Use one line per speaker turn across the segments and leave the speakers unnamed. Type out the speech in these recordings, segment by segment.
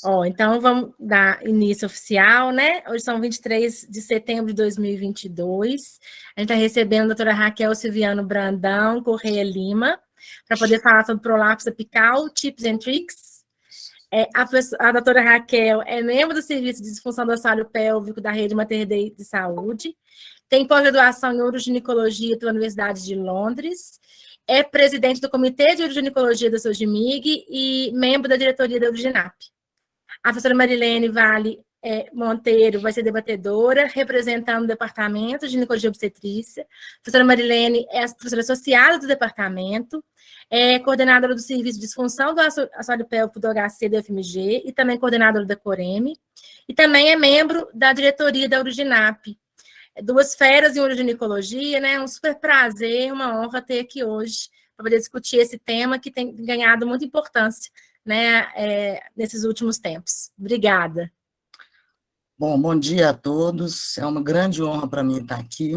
Ó, então vamos dar início oficial, né? Hoje são 23 de setembro de 2022. A gente está recebendo a doutora Raquel Silviano Brandão Correia Lima, para poder falar sobre prolapso apical, tips and tricks. A doutora Raquel é membro do Serviço de Disfunção do Assoalho Pélvico da Rede Mater Dei de Saúde, tem pós-graduação em uroginecologia pela Universidade de Londres, é presidente do Comitê de Uroginecologia da SOGMIG e membro da diretoria da Uroginap. A professora Marilene Vale Monteiro vai ser debatedora, representando o departamento de ginecologia e obstetrícia. A professora Marilene é a professora associada do departamento, é coordenadora do serviço de disfunção do assoalho pélvico do HC da UFMG e também coordenadora da COREME, e também é membro da diretoria da Uroginap. Duas feras em uroginecologia, né? Um super prazer, uma honra ter aqui hoje para poder discutir esse tema que tem ganhado muita importância, né, nesses últimos tempos. Obrigada.
Bom dia a todos. É uma grande honra para mim estar aqui.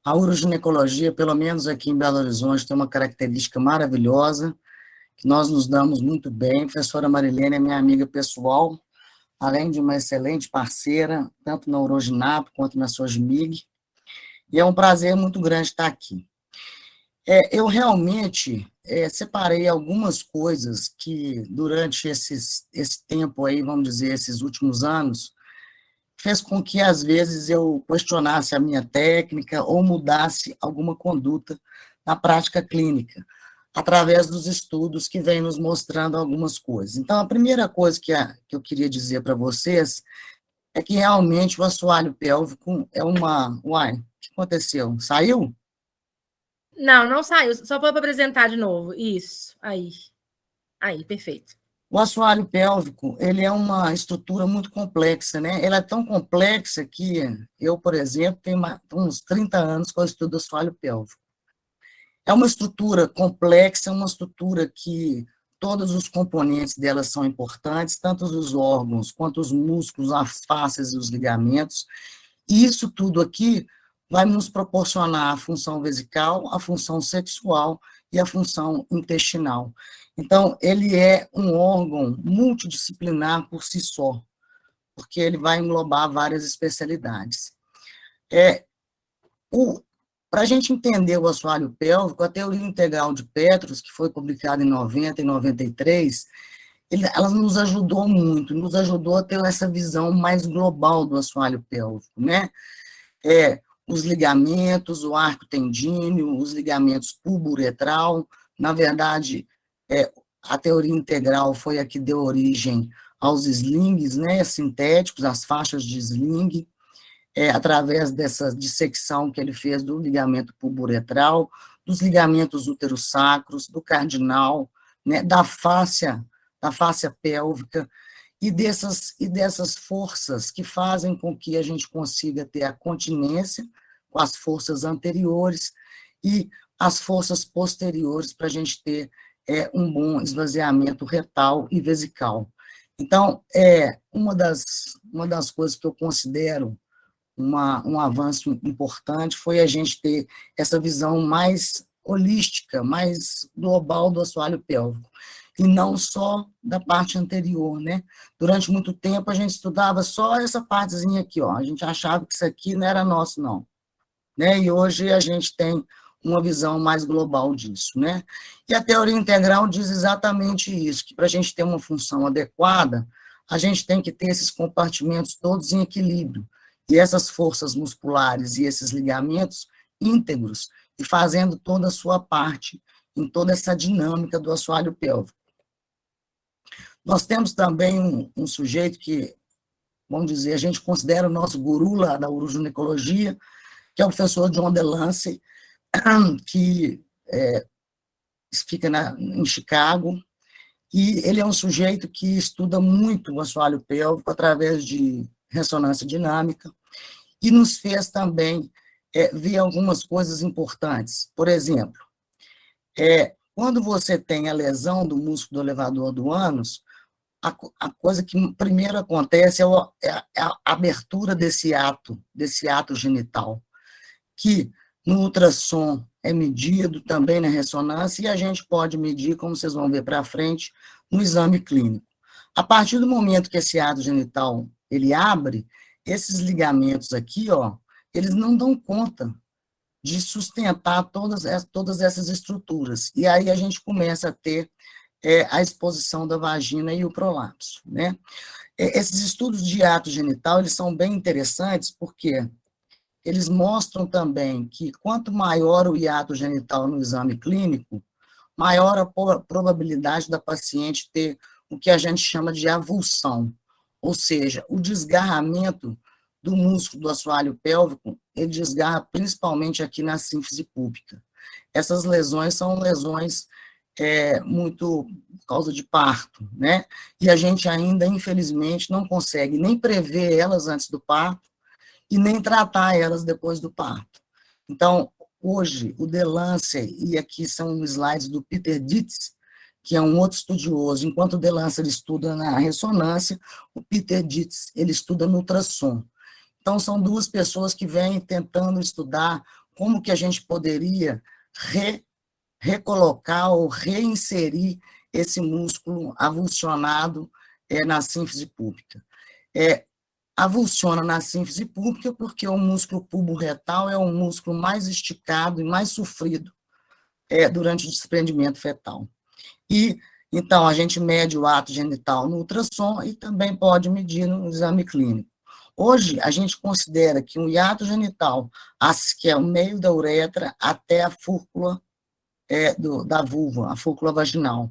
A uroginecologia, pelo menos aqui em Belo Horizonte, tem uma característica maravilhosa, que nós nos damos muito bem. A professora Marilene é minha amiga pessoal, além de uma excelente parceira, tanto na Uroginap quanto na SOGMIG, e é um prazer muito grande estar aqui. Eu realmente separei algumas coisas que, durante esse tempo aí, vamos dizer, esses últimos anos, fez com que, às vezes, eu questionasse a minha técnica ou mudasse alguma conduta na prática clínica, através dos estudos que vêm nos mostrando algumas coisas. Então, a primeira coisa que eu queria dizer para vocês é que, realmente, o assoalho pélvico é uma... Uai, o que aconteceu? Saiu?
Não saiu, só para apresentar de novo. Isso, aí, perfeito.
O assoalho pélvico, ele é uma estrutura muito complexa, né? Ela é tão complexa que eu, por exemplo, tenho uns 30 anos que eu estudo assoalho pélvico. É uma estrutura complexa, uma estrutura que todos os componentes dela são importantes, tanto os órgãos quanto os músculos, as fáscias e os ligamentos. E isso tudo aqui vai nos proporcionar a função vesical, a função sexual e a função intestinal. Então, ele é um órgão multidisciplinar por si só, porque ele vai englobar várias especialidades. Para a gente entender o assoalho pélvico, a teoria integral de Petros, que foi publicada em 90 e 93, ela nos ajudou muito, nos ajudou a ter essa visão mais global do assoalho pélvico, né? Os ligamentos, o arco tendíneo, os ligamentos pubo-uretral. Na verdade, a teoria integral foi a que deu origem aos slings, né, sintéticos, as faixas de sling, através dessa dissecção que ele fez do ligamento pubo-uretral, dos ligamentos útero-sacros, do cardinal, né, da fáscia pélvica, e dessas forças que fazem com que a gente consiga ter a continência com as forças anteriores e as forças posteriores para a gente ter um bom esvaziamento retal e vesical. Então, uma das coisas que eu considero um avanço importante foi a gente ter essa visão mais holística, mais global do assoalho pélvico, e não só da parte anterior, né? Durante muito tempo a gente estudava só essa partezinha aqui, ó. A gente achava que isso aqui não era nosso, não, né? E hoje a gente tem uma visão mais global disso, né? E a teoria integral diz exatamente isso, que para a gente ter uma função adequada, a gente tem que ter esses compartimentos todos em equilíbrio, e essas forças musculares e esses ligamentos íntegros, e fazendo toda a sua parte em toda essa dinâmica do assoalho pélvico. Nós temos também um sujeito que, vamos dizer, a gente considera o nosso guru lá da uroginecologia, que é o professor John DeLancey, que fica em Chicago, e ele é um sujeito que estuda muito o assoalho pélvico através de ressonância dinâmica, e nos fez também ver algumas coisas importantes. Por exemplo, quando você tem a lesão do músculo do elevador do ânus, a coisa que primeiro acontece é a abertura desse ato genital, que no ultrassom é medido também na ressonância, e a gente pode medir, como vocês vão ver para frente, no exame clínico. A partir do momento que esse ato genital ele abre, esses ligamentos aqui, ó, eles não dão conta de sustentar todas essas estruturas. E aí a gente começa a ter a exposição da vagina e o prolapso, né? Esses estudos de ato genital, eles são bem interessantes porque eles mostram também que quanto maior o hiato genital no exame clínico, maior a probabilidade da paciente ter o que a gente chama de avulsão, ou seja, o desgarramento do músculo do assoalho pélvico, ele desgarra principalmente aqui na sínfise púbica. Essas lesões são lesões muito por causa de parto, né? E a gente ainda, infelizmente, não consegue nem prever elas antes do parto e nem tratar elas depois do parto. Então, hoje, o The Lancet, e aqui são slides do Peter Dietz, que é um outro estudioso, enquanto o The Lancet estuda na ressonância, o Peter Dietz, ele estuda no ultrassom. Então, são duas pessoas que vêm tentando estudar como que a gente poderia recolocar ou reinserir esse músculo avulsionado na sínfise púbica. Avulsiona na sínfise púbica porque o músculo pubo-retal é o músculo mais esticado e mais sofrido durante o desprendimento fetal. E, então, a gente mede o ato genital no ultrassom e também pode medir no exame clínico. Hoje, a gente considera que um hiato genital, que é o meio da uretra até a fúrcula da vulva, a fúrcula vaginal.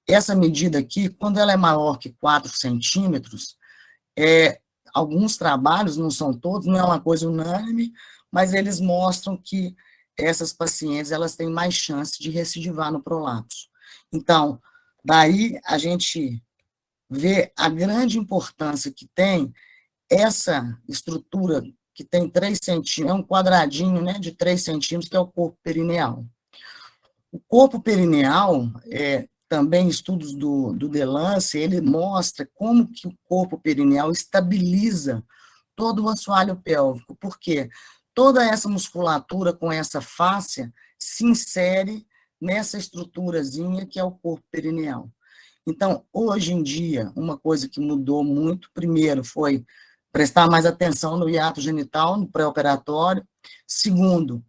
Essa medida aqui, quando ela é maior que 4 centímetros, alguns trabalhos, não são todos, não é uma coisa unânime, mas eles mostram que essas pacientes elas têm mais chance de recidivar no prolapso. Então, daí a gente vê a grande importância que tem essa estrutura que tem 3 centímetros, é um quadradinho, né, de 3 centímetros, que é o corpo perineal. O corpo perineal, também estudos do The Lancet, ele mostra como que o corpo perineal estabiliza todo o assoalho pélvico, porque toda essa musculatura com essa fáscia se insere nessa estruturazinha que é o corpo perineal. Então, hoje em dia, uma coisa que mudou muito, primeiro, foi prestar mais atenção no hiato genital, no pré-operatório. Segundo,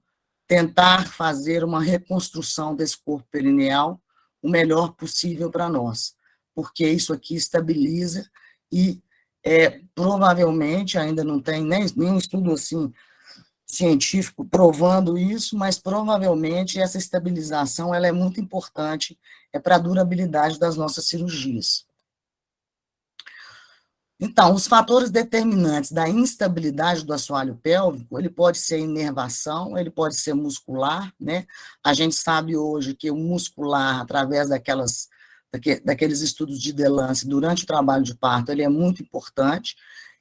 tentar fazer uma reconstrução desse corpo perineal o melhor possível para nós, porque isso aqui estabiliza e provavelmente, ainda não tem nenhum estudo assim científico provando isso, mas provavelmente essa estabilização ela é muito importante para a durabilidade das nossas cirurgias. Então, os fatores determinantes da instabilidade do assoalho pélvico, ele pode ser inervação, ele pode ser muscular, né? A gente sabe hoje que o muscular, através daqueles estudos de The Lancet, durante o trabalho de parto, ele é muito importante.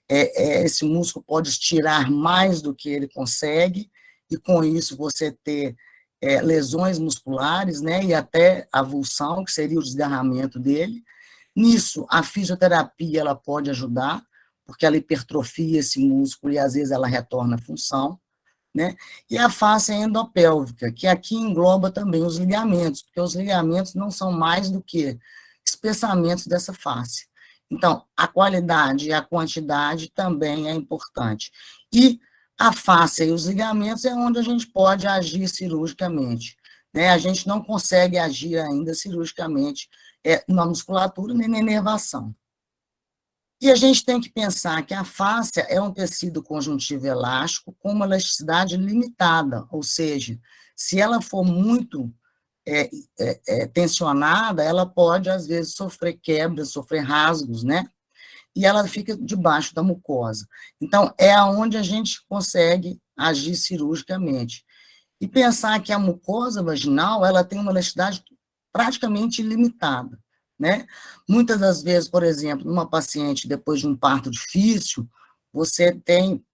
Esse músculo pode estirar mais do que ele consegue, e com isso você ter lesões musculares, né? E até avulsão, que seria o desgarramento dele. Nisso, a fisioterapia ela pode ajudar, porque ela hipertrofia esse músculo e às vezes ela retorna à função, né? E a face endopélvica, que aqui engloba também os ligamentos, porque os ligamentos não são mais do que espessamentos dessa face. Então, a qualidade e a quantidade também é importante. E a face e os ligamentos é onde a gente pode agir cirurgicamente, né? A gente não consegue agir ainda cirurgicamente na musculatura nem na inervação. E a gente tem que pensar que a fáscia é um tecido conjuntivo elástico com uma elasticidade limitada, ou seja, se ela for muito tensionada, ela pode, às vezes, sofrer quebras, sofrer rasgos, né? E ela fica debaixo da mucosa. Então, é aonde a gente consegue agir cirurgicamente. E pensar que a mucosa vaginal, ela tem uma elasticidade praticamente ilimitada, né? Muitas das vezes, por exemplo, numa paciente depois de um parto difícil, você tem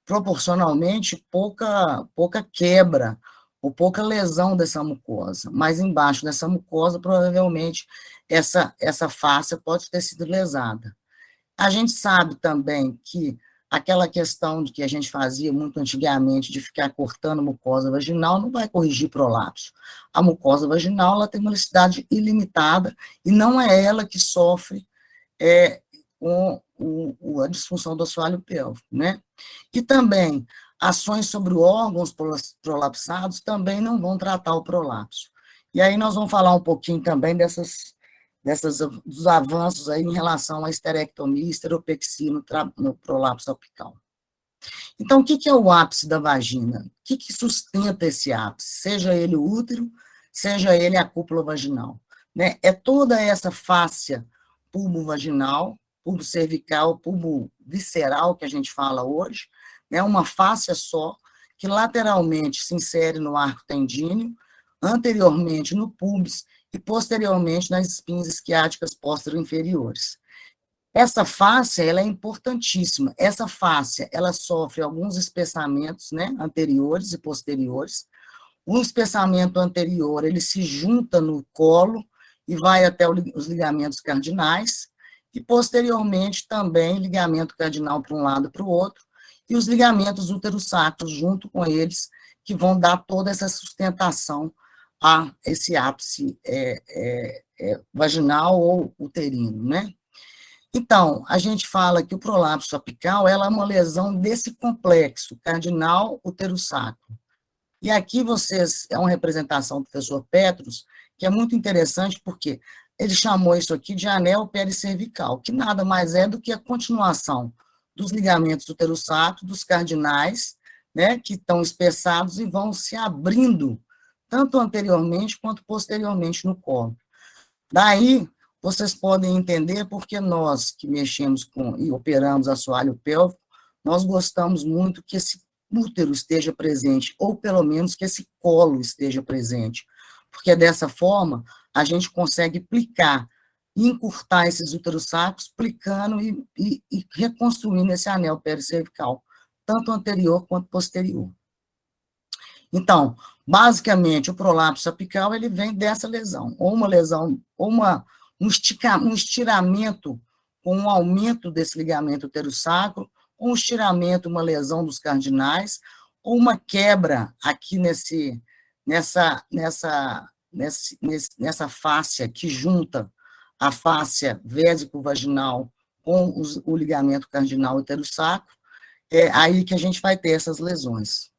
proporcionalmente pouca quebra ou pouca lesão dessa mucosa, mas embaixo dessa mucosa, provavelmente, essa face pode ter sido lesada. A gente sabe também que aquela questão de que a gente fazia muito antigamente, de ficar cortando mucosa vaginal, não vai corrigir prolapso. A mucosa vaginal, ela tem uma elasticidade ilimitada, e não é ela que sofre com a disfunção do assoalho pélvico, né? E também, ações sobre órgãos prolapsados também não vão tratar o prolapso. E aí nós vamos falar um pouquinho também dos avanços aí em relação à esterectomia e esteropexia no prolapso apical. Então, o que é o ápice da vagina? O que sustenta esse ápice? Seja ele o útero, seja ele a cúpula vaginal, né? É toda essa fáscia pulbo-vaginal, pulbo-cervical, pulbo-visceral, que a gente fala hoje, né? Uma fáscia só, que lateralmente se insere no arco tendíneo, anteriormente no pubis e posteriormente nas espinhas isquiáticas postero-inferiores. Essa fáscia, ela é importantíssima. Essa fáscia, ela sofre alguns espessamentos, né, anteriores e posteriores. O espessamento anterior, ele se junta no colo e vai até os ligamentos cardinais, e posteriormente também ligamento cardinal para um lado e para o outro, e os ligamentos uterosacros junto com eles, que vão dar toda essa sustentação a esse ápice vaginal ou uterino, né? Então, a gente fala que o prolapso apical ela é uma lesão desse complexo cardinal uterosacro. E aqui é uma representação do professor Petros, que é muito interessante porque ele chamou isso aqui de anel pericervical, que nada mais é do que a continuação dos ligamentos uterosacros, dos cardinais, né, que estão espessados e vão se abrindo, tanto anteriormente quanto posteriormente no colo. Daí, vocês podem entender porque nós que mexemos com e operamos assoalho pélvico, nós gostamos muito que esse útero esteja presente, ou pelo menos que esse colo esteja presente, porque dessa forma a gente consegue plicar, encurtar esses uterossacros, plicando e reconstruindo esse anel pericervical, tanto anterior quanto posterior. Então, basicamente, o prolapso apical ele vem dessa lesão, ou uma lesão, ou um estiramento com um aumento desse ligamento uterosacro, ou um estiramento, uma lesão dos cardinais, ou uma quebra aqui nessa fáscia que junta a fáscia vésico-vaginal com o ligamento cardinal uterosacro, é aí que a gente vai ter essas lesões.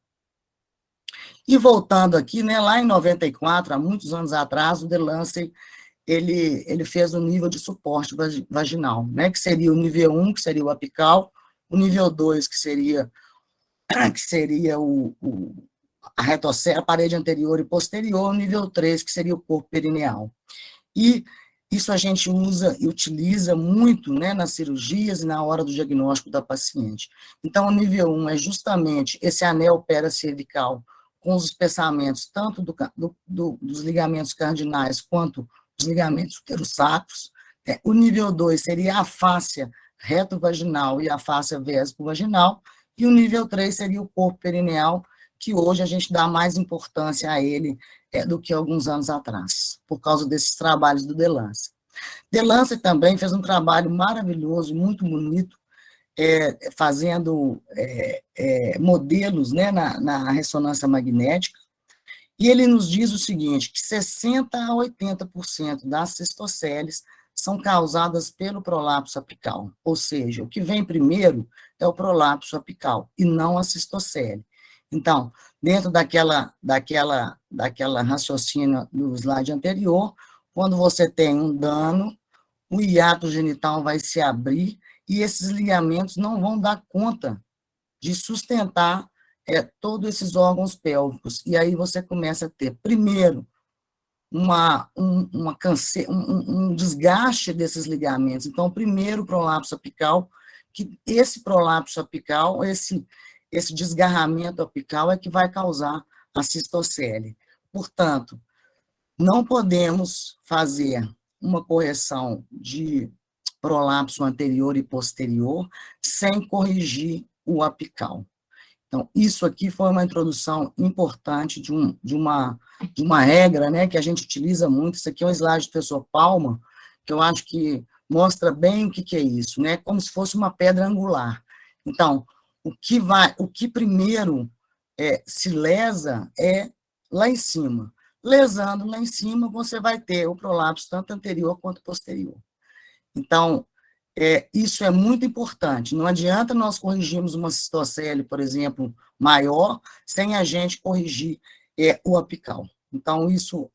E voltando aqui, né, lá em 94, há muitos anos atrás, o Delancey, ele fez um nível de suporte vaginal, né, que seria o nível 1, que seria o apical, o nível 2, que seria a retocele, a parede anterior e posterior, o nível 3, que seria o corpo perineal. E isso a gente usa e utiliza muito, né, nas cirurgias e na hora do diagnóstico da paciente. Então, o nível 1 é justamente esse anel pericervical com os espessamentos, tanto dos ligamentos cardinais quanto dos ligamentos uterosacros. O nível 2 seria a fáscia retovaginal e a fáscia vésico-vaginal, e o nível 3 seria o corpo perineal, que hoje a gente dá mais importância a ele do que alguns anos atrás, por causa desses trabalhos do Delancey. Delancey também fez um trabalho maravilhoso, muito bonito, fazendo modelos, né, na ressonância magnética, e ele nos diz o seguinte, que 60% a 80% das cistoceles são causadas pelo prolapso apical, ou seja, o que vem primeiro é o prolapso apical, e não a cistocele. Então, dentro daquela raciocínio do slide anterior, quando você tem um dano, o hiato genital vai se abrir e esses ligamentos não vão dar conta de sustentar todos esses órgãos pélvicos. E aí você começa a ter, primeiro, um desgaste desses ligamentos. Então, primeiro, o prolapso apical, que esse prolapso apical, esse desgarramento apical é que vai causar a cistocele. Portanto, não podemos fazer uma correção de prolapso anterior e posterior sem corrigir o apical. Então, isso aqui foi uma introdução importante de uma regra, né, que a gente utiliza muito. Isso aqui é um slide do professor Palma, que eu acho que mostra bem o que é isso, né, como se fosse uma pedra angular. Então, o que primeiro se lesa é lá em cima. Lesando lá em cima, você vai ter o prolapso tanto anterior quanto posterior. Então, isso é muito importante. Não adianta nós corrigirmos uma cistocele, por exemplo, maior, sem a gente corrigir o apical. Então, isso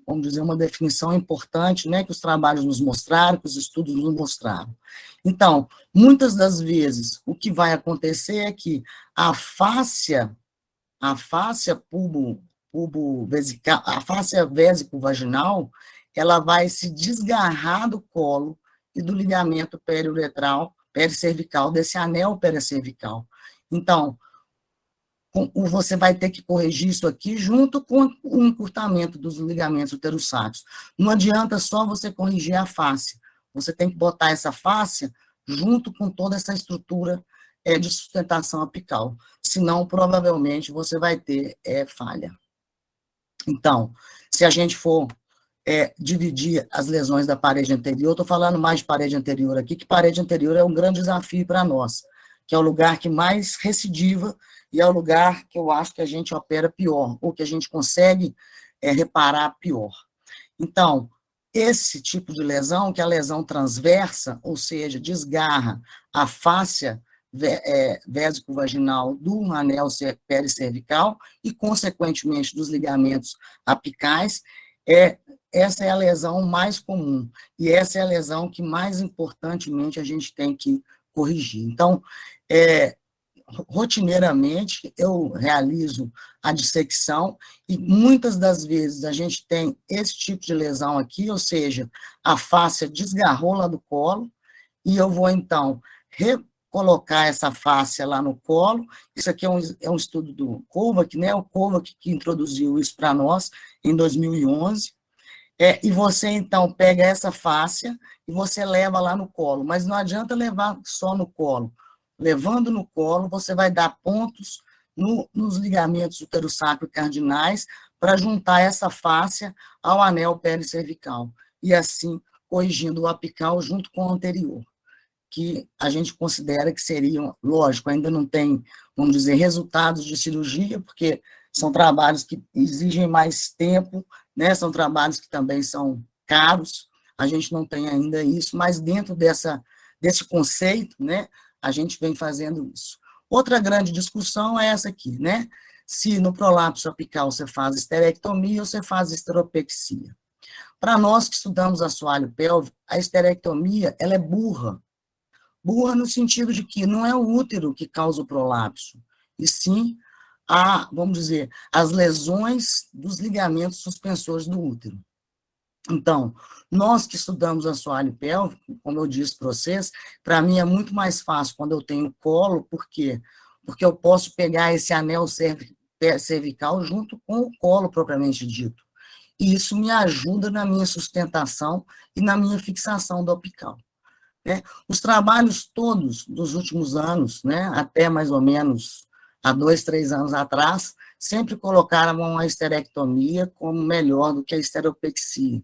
vamos dizer, uma definição importante, né, que os trabalhos nos mostraram, que os estudos nos mostraram. Então, muitas das vezes, o que vai acontecer é que a fáscia pubovesical, a fáscia vésico-vaginal, ela vai se desgarrar do colo e do ligamento periuretral, pericervical, desse anel pericervical. Então, você vai ter que corrigir isso aqui junto com o encurtamento dos ligamentos uterossáceos. Não adianta só você corrigir a face, você tem que botar essa face junto com toda essa estrutura de sustentação apical, senão provavelmente você vai ter falha. Então, se a gente for dividir as lesões da parede anterior, estou falando mais de parede anterior aqui, que parede anterior é um grande desafio para nós, que é o lugar que mais recidiva e é o lugar que eu acho que a gente opera pior, ou que a gente consegue reparar pior. Então, esse tipo de lesão, que é a lesão transversa, ou seja, desgarra a fáscia vésico-vaginal do anel pericervical e, consequentemente, dos ligamentos apicais, essa é a lesão mais comum, e essa é a lesão que, mais importantemente, a gente tem que corrigir. Então, rotineiramente, eu realizo a dissecção, e muitas das vezes a gente tem esse tipo de lesão aqui, ou seja, a fáscia desgarrou lá do colo, e eu vou, então, recolocar essa fáscia lá no colo. Isso aqui é um estudo do Kovac, né? O Kovac que introduziu isso para nós em 2011, e você, então, pega essa fáscia e você leva lá no colo, mas não adianta levar só no colo. Levando no colo, você vai dar pontos nos ligamentos uterossacro cardinais para juntar essa fáscia ao anel pericervical, e assim corrigindo o apical junto com o anterior, que a gente considera que seriam, lógico, ainda não tem, vamos dizer, resultados de cirurgia, porque são trabalhos que exigem mais tempo, né? São trabalhos que também são caros, a gente não tem ainda isso, mas dentro desse conceito, né, a gente vem fazendo isso. Outra grande discussão é essa aqui, né? Se no prolapso apical você faz esterectomia ou você faz esteropexia. Para nós que estudamos assoalho pélvico, a esterectomia, ela é burra. Burra no sentido de que não é o útero que causa o prolapso, e sim, vamos dizer, as lesões dos ligamentos suspensores do útero. Então, nós que estudamos assoalho pélvico, como eu disse para vocês, para mim é muito mais fácil quando eu tenho colo, por quê? Porque eu posso pegar esse anel cervical junto com o colo propriamente dito. E isso me ajuda na minha sustentação e na minha fixação do apical. Os trabalhos todos dos últimos anos, né, até mais ou menos há 2, 3 anos atrás, sempre colocaram a esterectomia como melhor do que a esteropexia.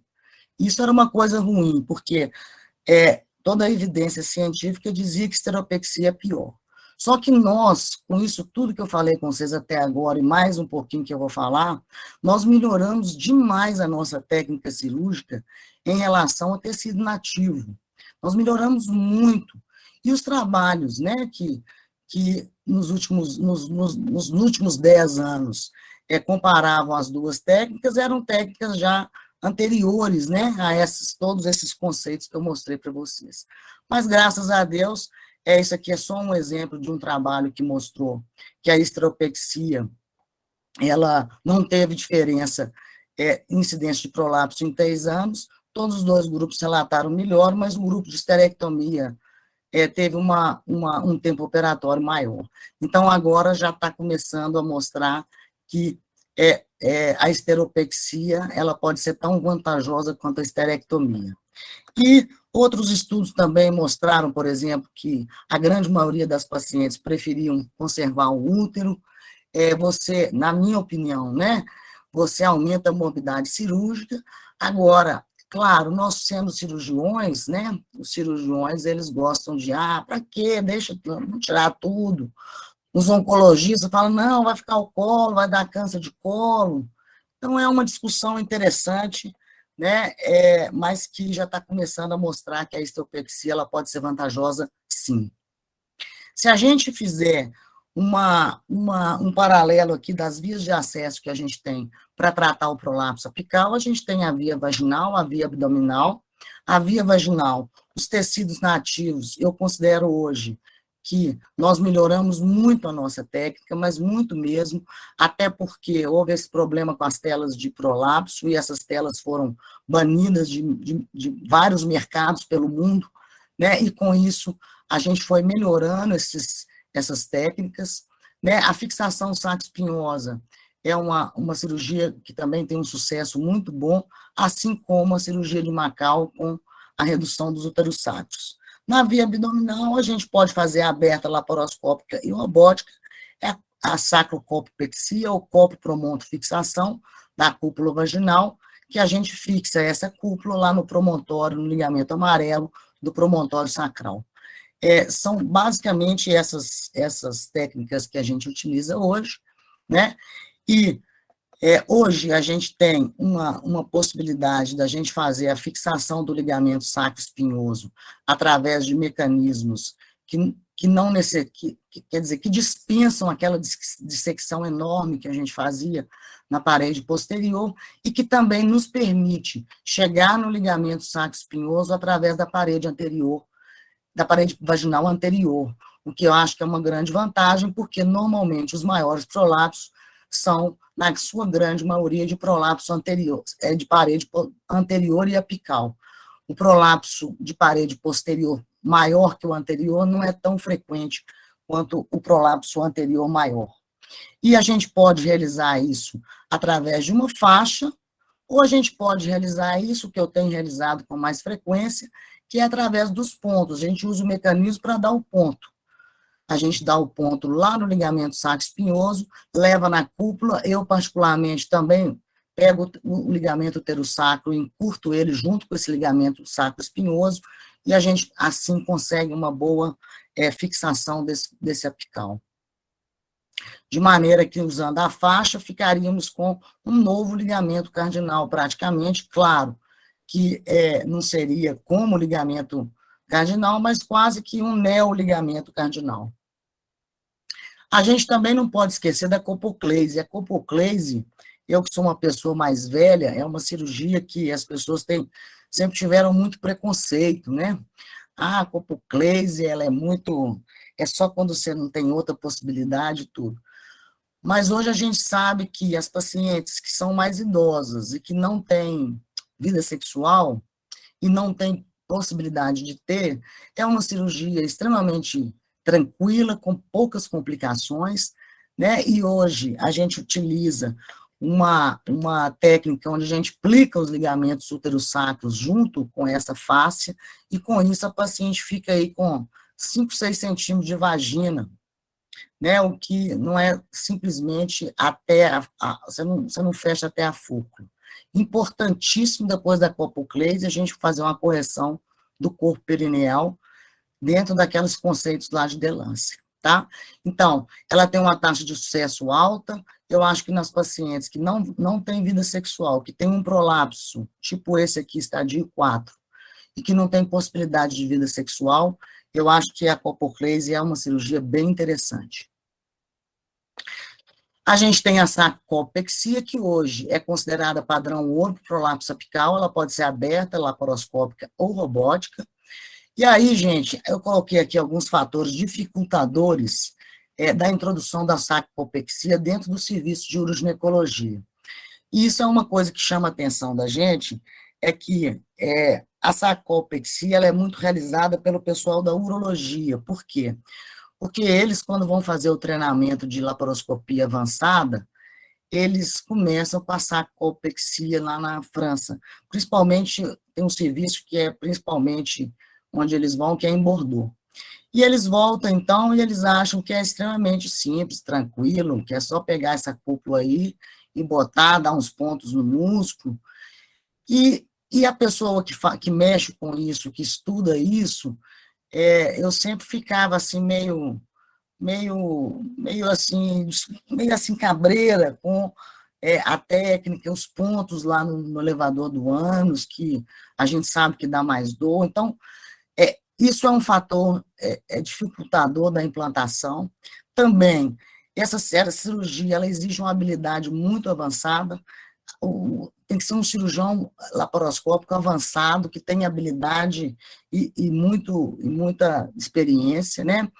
Isso era uma coisa ruim, porque toda a evidência científica dizia que esteropexia é pior. Só que nós, com isso tudo que eu falei com vocês até agora, e mais um pouquinho que eu vou falar, nós melhoramos demais a nossa técnica cirúrgica em relação ao tecido nativo. Nós melhoramos muito. E os trabalhos, né, que nos últimos 10 anos comparavam as duas técnicas, eram técnicas já anteriores, né, a todos esses conceitos que eu mostrei para vocês. Mas, graças a Deus, isso aqui é só um exemplo de um trabalho que mostrou que a esteropexia, ela não teve diferença incidência de prolapso em 3 anos, todos os 2 grupos relataram melhor, mas o grupo de esterectomia teve um tempo operatório maior. Então, agora já está começando a mostrar que a esteropexia ela pode ser tão vantajosa quanto a esterectomia. E outros estudos também mostraram, por exemplo, que a grande maioria das pacientes preferiam conservar o útero. Você, na minha opinião, né, você aumenta a morbidade cirúrgica. Agora, claro, nós sendo cirurgiões, né, os cirurgiões, eles gostam de, para quê? Deixa, vamos tirar tudo. Os oncologistas falam, não, vai ficar o colo, vai dar câncer de colo. Então, é uma discussão interessante, né, mas que já está começando a mostrar que a osteopexia ela pode ser vantajosa, sim. Se a gente fizer um paralelo aqui das vias de acesso que a gente tem para tratar o prolapso apical, a gente tem a via vaginal, a via abdominal. A via vaginal, os tecidos nativos, eu considero hoje que nós melhoramos muito a nossa técnica, mas muito mesmo, até porque houve esse problema com as telas de prolapso, e essas telas foram banidas de vários mercados pelo mundo, né? E com isso a gente foi melhorando essas técnicas, né? A fixação saco-espinhosa é uma cirurgia que também tem um sucesso muito bom, assim como a cirurgia de Macau com a redução dos úteros sacros. Na via abdominal, a gente pode fazer a aberta laparoscópica e robótica, é a sacrocolpopexia ou colpopromonto-fixação da cúpula vaginal, que a gente fixa essa cúpula lá no promontório, no ligamento amarelo do promontório sacral. São basicamente essas técnicas que a gente utiliza hoje, né? E hoje a gente tem uma possibilidade da gente fazer a fixação do ligamento sacro-espinhoso através de mecanismos que não quer dizer, que dispensam aquela dissecção enorme que a gente fazia na parede posterior e que também nos permite chegar no ligamento sacro-espinhoso através da parede anterior, da parede vaginal anterior, o que eu acho que é uma grande vantagem, porque normalmente os maiores prolapsos são, na sua grande maioria, de prolapso anterior, de parede anterior e apical. O prolapso de parede posterior maior que o anterior não é tão frequente quanto o prolapso anterior maior. E a gente pode realizar isso através de uma faixa, ou a gente pode realizar isso, que eu tenho realizado com mais frequência, que é através dos pontos. A gente usa o mecanismo para dar o ponto. A gente dá o ponto lá no ligamento sacro-espinhoso, leva na cúpula. Eu, particularmente, também pego o ligamento uterosacro e encurto ele junto com esse ligamento sacro-espinhoso, e a gente, assim, consegue uma boa fixação desse apical. De maneira que, usando a faixa, ficaríamos com um novo ligamento cardinal, praticamente, claro, que não seria como ligamento cardinal, mas quase que um neoligamento cardinal. A gente também não pode esquecer da copoclese. A copoclese, eu que sou uma pessoa mais velha, é uma cirurgia que as pessoas sempre tiveram muito preconceito, né? A copoclese, ela é só quando você não tem outra possibilidade e tudo. Mas hoje a gente sabe que as pacientes que são mais idosas e que não têm vida sexual e não têm possibilidade de ter, é uma cirurgia extremamente tranquila, com poucas complicações, né? E hoje a gente utiliza uma técnica onde a gente plica os ligamentos uterossacros junto com essa fáscia, e com isso a paciente fica aí com 5, 6 centímetros de vagina, né? O que não é simplesmente você não fecha até a fúrcula. Importantíssimo, depois da copoclese, a gente fazer uma correção do corpo perineal dentro daqueles conceitos lá de Delancey, tá? Então, ela tem uma taxa de sucesso alta. Eu acho que nas pacientes que não têm vida sexual, que tem um prolapso, tipo esse aqui, estadio 4, e que não tem possibilidade de vida sexual, eu acho que a copoclese é uma cirurgia bem interessante. A gente tem a sacrocolpopexia, que hoje é considerada padrão ouro para prolapso apical. Ela pode ser aberta, laparoscópica ou robótica. E aí, gente, eu coloquei aqui alguns fatores dificultadores da introdução da sacrocolpopexia dentro do serviço de uroginecologia. E isso é uma coisa que chama a atenção da gente, é que a sacrocolpopexia ela é muito realizada pelo pessoal da urologia. Por quê? Porque eles, quando vão fazer o treinamento de laparoscopia avançada, eles começam a passar colpexia lá na França. Principalmente, tem um serviço que é principalmente onde eles vão, que é em Bordeaux. E eles voltam, então, e eles acham que é extremamente simples, tranquilo, que é só pegar essa cúpula aí e botar, dar uns pontos no músculo. E E a pessoa que mexe com isso, que estuda isso, eu sempre ficava assim meio assim cabreira com a técnica, os pontos lá no elevador do ânus, que a gente sabe que dá mais dor. Então, isso é um fator dificultador da implantação. Também, essa cirurgia, ela exige uma habilidade muito avançada, tem que ser um cirurgião laparoscópico avançado, que tem habilidade e muita experiência, né?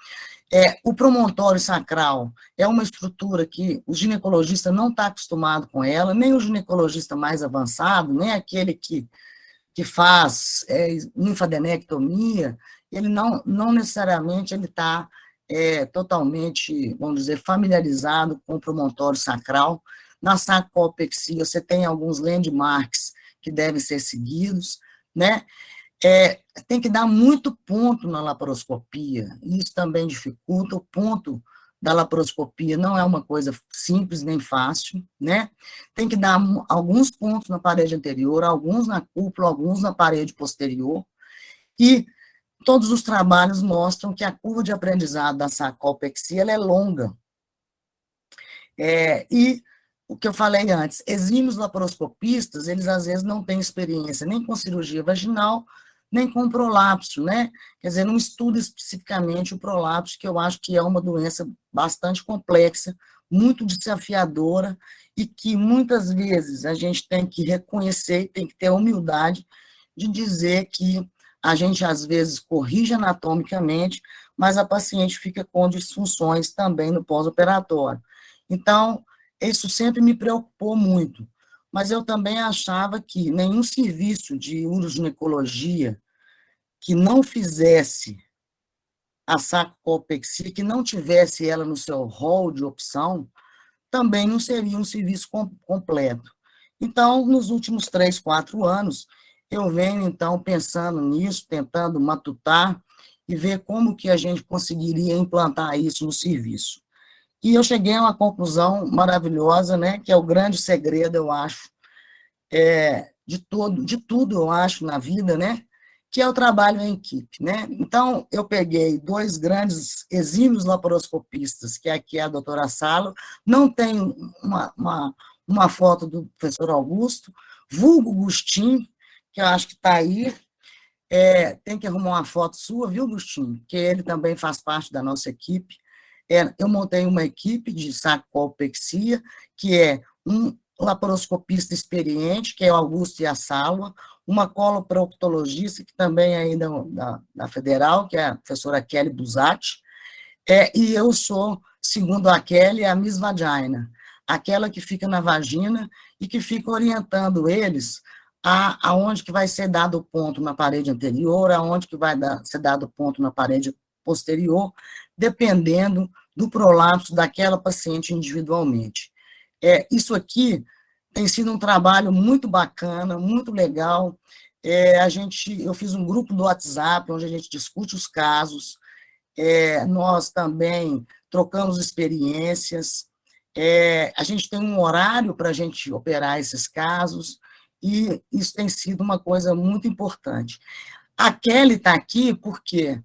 O promontório sacral é uma estrutura que o ginecologista não está acostumado com ela, nem o ginecologista mais avançado, nem aquele que faz linfadenectomia, ele não necessariamente ele está totalmente, vamos dizer, familiarizado com o promontório sacral. Na sacopexia, você tem alguns landmarks que devem ser seguidos, né? Tem que dar muito ponto na laparoscopia, isso também dificulta. O ponto da laparoscopia não é uma coisa simples nem fácil, né? Tem que dar alguns pontos na parede anterior, alguns na cúpula, alguns na parede posterior, e todos os trabalhos mostram que a curva de aprendizado da sacopexia ela é longa. E o que eu falei antes, exímios laparoscopistas, eles às vezes não têm experiência nem com cirurgia vaginal, nem com prolapso, né? Quer dizer, não estuda especificamente o prolapso, que eu acho que é uma doença bastante complexa, muito desafiadora, e que muitas vezes a gente tem que reconhecer, tem que ter a humildade de dizer que a gente às vezes corrige anatomicamente, mas a paciente fica com disfunções também no pós-operatório. Então, isso sempre me preocupou muito, mas eu também achava que nenhum serviço de uroginecologia que não fizesse a sacopexia, que não tivesse ela no seu rol de opção, também não seria um serviço completo. Então, nos últimos 3, 4 anos, eu venho, então, pensando nisso, tentando matutar e ver como que a gente conseguiria implantar isso no serviço. E eu cheguei a uma conclusão maravilhosa, né, que é o grande segredo, eu acho, de tudo, eu acho, na vida, né, que é o trabalho em equipe, né? Então, eu peguei 2 grandes exímios laparoscopistas, que aqui é a doutora Salo, não tem uma foto do professor Augusto, vulgo Gustin, que eu acho que está aí, tem que arrumar uma foto sua, viu, Gustin? Que ele também faz parte da nossa equipe. Eu montei uma equipe de sacopexia, que é um laparoscopista experiente, que é o Augusto e a Salva, uma coloproctologista, que também é ainda da Federal, que é a professora Kelly Busatti, e eu sou, segundo a Kelly, a Miss Vagina, aquela que fica na vagina e que fica orientando eles aonde que vai ser dado o ponto na parede anterior, aonde que vai ser dado o ponto na parede posterior, dependendo do prolapso daquela paciente individualmente. Isso aqui tem sido um trabalho muito bacana, muito legal. Eu fiz um grupo do WhatsApp, onde a gente discute os casos, nós também trocamos experiências, a gente tem um horário para a gente operar esses casos, e isso tem sido uma coisa muito importante. A Kelly está aqui por quê?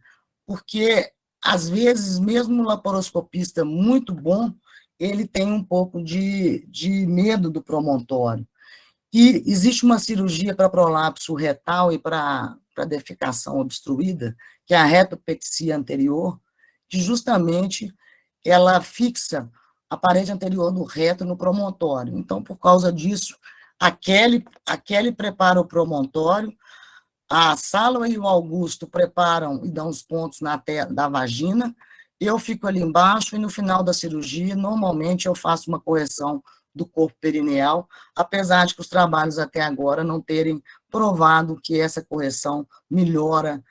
Porque, às vezes, mesmo um laparoscopista muito bom, ele tem um pouco de medo do promontório. E existe uma cirurgia para prolapso retal e para defecação obstruída, que é a retopexia anterior, que justamente ela fixa a parede anterior do reto no promontório. Então, por causa disso, a Kelly prepara o promontório, a Sala e o Augusto preparam e dão os pontos da vagina, eu fico ali embaixo e no final da cirurgia, normalmente eu faço uma correção do corpo perineal, apesar de que os trabalhos até agora não terem provado que essa correção melhora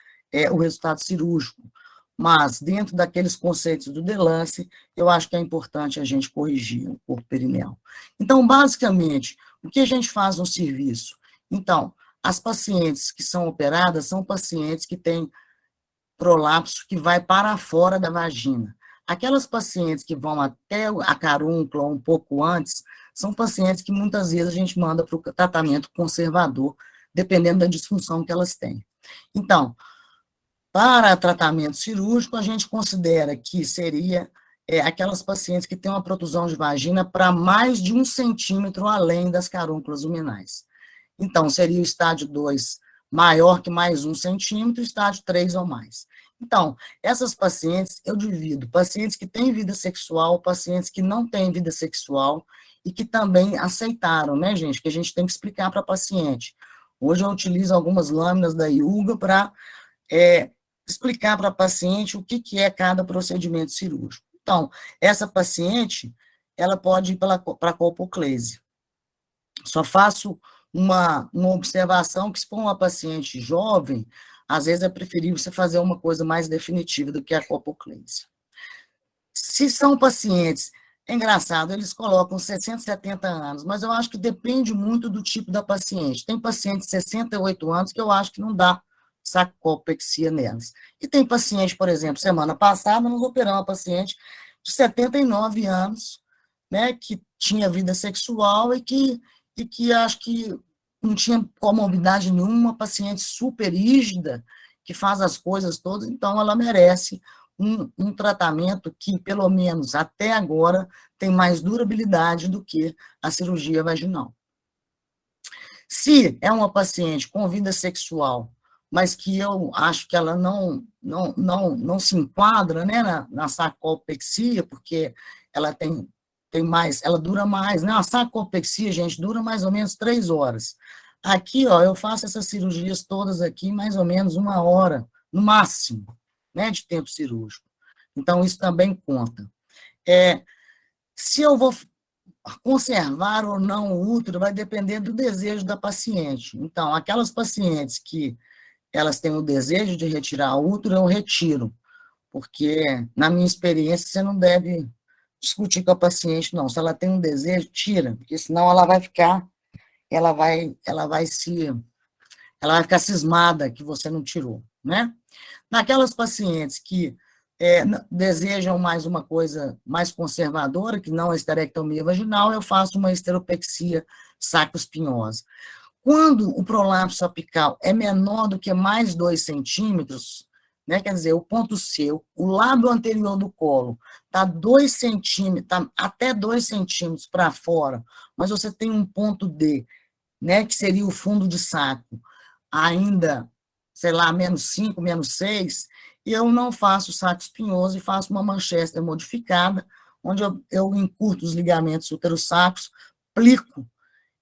o resultado cirúrgico. Mas, dentro daqueles conceitos do Delance, eu acho que é importante a gente corrigir o corpo perineal. Então, basicamente, o que a gente faz no serviço? Então, as pacientes que são operadas são pacientes que têm prolapso que vai para fora da vagina. Aquelas pacientes que vão até a carúncula um pouco antes, são pacientes que muitas vezes a gente manda para o tratamento conservador dependendo da disfunção que elas têm. Então, para tratamento cirúrgico, a gente considera que seria aquelas pacientes que têm uma protusão de vagina para mais de 1 centímetro além das carúnculas luminais. Então, seria o estágio 2 maior que mais 1 centímetro, estágio 3 ou mais. Então, essas pacientes, eu divido pacientes que têm vida sexual, pacientes que não têm vida sexual e que também aceitaram, né, gente? Que a gente tem que explicar para a paciente. Hoje eu utilizo algumas lâminas da Yuga para explicar para a paciente o que é cada procedimento cirúrgico. Então, essa paciente, ela pode ir para a colpoclese. Só faço uma observação que, se for uma paciente jovem, às vezes é preferível você fazer uma coisa mais definitiva do que a colpoclese. Se são pacientes, é engraçado, eles colocam 60, 70 anos, mas eu acho que depende muito do tipo da paciente. Tem paciente de 68 anos que eu acho que não dá sacrocolpexia nelas. E tem paciente, por exemplo, semana passada nós operamos uma paciente de 79 anos, né, que tinha vida sexual e que acho que não tinha comorbidade nenhuma, uma paciente super rígida, que faz as coisas todas, então ela merece um tratamento que, pelo menos até agora, tem mais durabilidade do que a cirurgia vaginal. Se é uma paciente com vida sexual, mas que eu acho que ela não se enquadra, né, na sacrocolpexia, porque ela tem mais, ela dura mais, né? A sacrocolpexia, gente, dura mais ou menos 3 horas. Aqui, ó, eu faço essas cirurgias todas aqui, mais ou menos 1 hora, no máximo, né, de tempo cirúrgico. Então, isso também conta. Se eu vou conservar ou não o útero, vai depender do desejo da paciente. Então, aquelas pacientes que elas têm o desejo de retirar o útero, eu retiro, porque, na minha experiência, você não deve discutir com a paciente, não. Se ela tem um desejo, tira, porque senão ela vai ficar, ela vai ficar cismada que você não tirou, né? Naquelas pacientes que desejam mais uma coisa mais conservadora, que não a esterectomia vaginal, eu faço uma esteropexia sacroespinhosa. Quando o prolapso apical é menor do que mais 2 centímetros, né, quer dizer, o ponto C, o lábio anterior do colo, está 2 centímetros, tá até 2 centímetros para fora, mas você tem um ponto D, né, que seria o fundo de saco, ainda, sei lá, -5, -6, e eu não faço saco espinhoso e faço uma Manchester modificada, onde eu encurto os ligamentos uterossacros, plico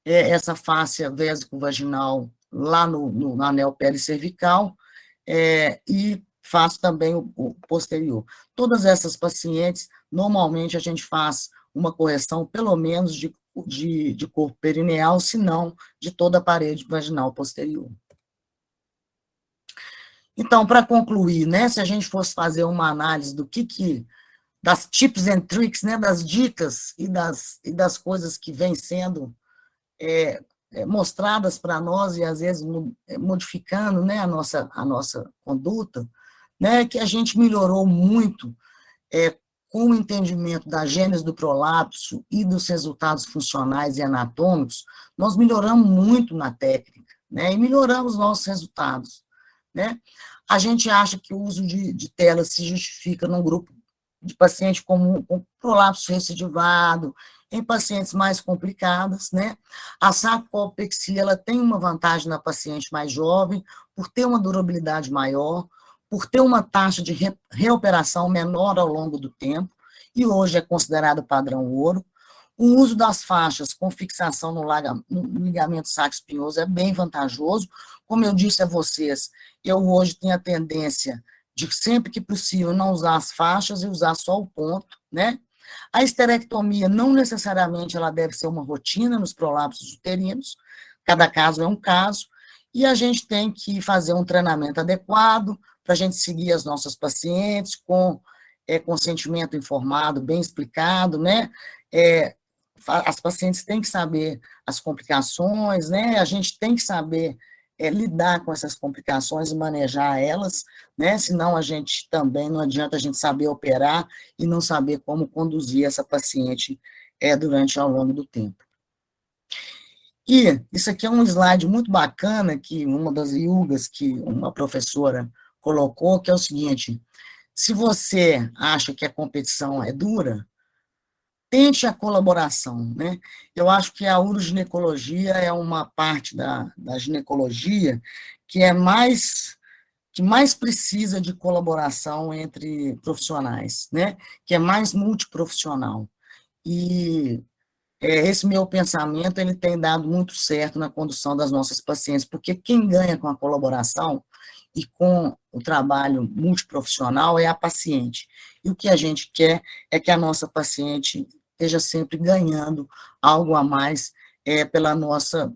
essa fáscia vésico-vaginal lá no anel pele-cervical, e faço também o posterior. Todas essas pacientes, normalmente a gente faz uma correção, pelo menos, de corpo perineal, se não de toda a parede vaginal posterior. Então, para concluir, né, se a gente fosse fazer uma análise das tips and tricks, né, das dicas e das coisas que vêm sendo mostradas para nós e, às vezes, modificando, né, a nossa conduta, né, que a gente melhorou muito com o entendimento da gênese do prolapso e dos resultados funcionais e anatômicos, nós melhoramos muito na técnica, né, e melhoramos nossos resultados, né. A gente acha que o uso de telas se justifica num grupo de paciente com prolapso recidivado, em pacientes mais complicadas, né? A sacrocolpexia, ela tem uma vantagem na paciente mais jovem, por ter uma durabilidade maior, por ter uma taxa de reoperação menor ao longo do tempo, e hoje é considerado padrão ouro. O uso das faixas com fixação no ligamento sacro-espinhoso é bem vantajoso. Como eu disse a vocês, eu hoje tenho a tendência de, sempre que possível, não usar as faixas e usar só o ponto, né? A esterectomia não necessariamente ela deve ser uma rotina nos prolapsos uterinos, cada caso é um caso, e a gente tem que fazer um treinamento adequado para a gente seguir as nossas pacientes com consentimento informado, bem explicado, né? As pacientes têm que saber as complicações, né? A gente tem que saber lidar com essas complicações e manejar elas, né? Senão a gente também não adianta a gente saber operar e não saber como conduzir essa paciente durante ao longo do tempo. E isso aqui é um slide muito bacana, que uma das yugas que uma professora colocou, que é o seguinte: se você acha que a competição é dura, tente a colaboração, né? Eu acho que a uroginecologia é uma parte da ginecologia que é que mais precisa de colaboração entre profissionais, né? Que é mais multiprofissional. E esse meu pensamento ele tem dado muito certo na condução das nossas pacientes, porque quem ganha com a colaboração e com o trabalho multiprofissional é a paciente. E o que a gente quer é que a nossa paciente esteja sempre ganhando algo a mais pelo nosso